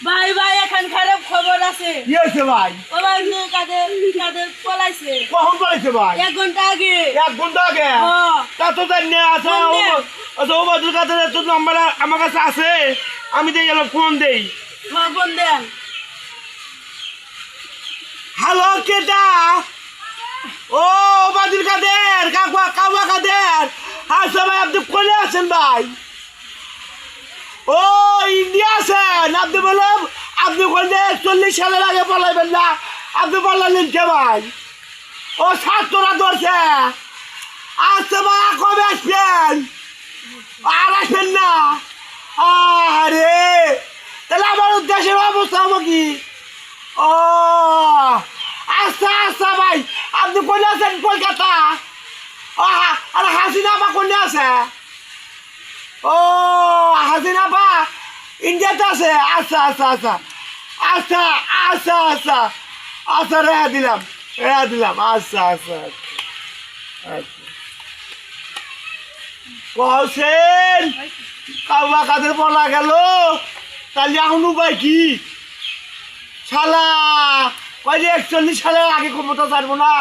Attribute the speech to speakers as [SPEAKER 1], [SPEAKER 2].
[SPEAKER 1] ভাই ভাই এখন খারাপ খবর আছে।
[SPEAKER 2] কি হয়েছে ভাই?
[SPEAKER 1] ও ভাই কাদের পলাইছে।
[SPEAKER 2] কখন পলাইছে ভাই?
[SPEAKER 1] 1 ঘন্টা আগে।
[SPEAKER 2] 1 ঘন্টা আগে?
[SPEAKER 1] হ্যাঁ।
[SPEAKER 2] তা তো জানি না। আচ্ছা ওবায়দুল কাদের তোর নাম্বার আমার কাছে আছে, আমি দিয়ে গেলাম, ফোন দেই।
[SPEAKER 1] হ্যাঁ ফোন দেন।
[SPEAKER 2] হ্যালো, কেটা? ও ওবায়দুল কাদের, কাউয়া কাদের। আচ্ছা ভাই, আপনি কোনে আছেন ভাই? ও ইন্ডিয়া আছেন আপনি? বললাম আপনি কোনে 40 সালের আগে পলাইবেন না, আপনি বললেন কে ভাই? ও ছাত্ররা ধরছে। আচ্ছা ভাই, কবে আসবেন? আর আসবেন না? আরে তাহলে আমার দেশের অবস্থা হবো কি? ও আচ্ছা আচ্ছা ভাই, আপনি কোনে আছেন? কলকাতা? আর হাসিনা বা কোনে আছে? ও হাসিনা বা ইন্ডিয়াতে আছে? আচ্ছা আচ্ছা আচ্ছা আচ্ছা আচ্ছা আচ্ছা আচ্ছা, রেহা দিলাম। আচ্ছা আচ্ছা আচ্ছা। কহছেন কাউয়া কাদের বলা গেল, তাহলে এখন উপায় কি? শালা কয় যে 41 সালের আগে ক্ষমতা ছাড়বো না।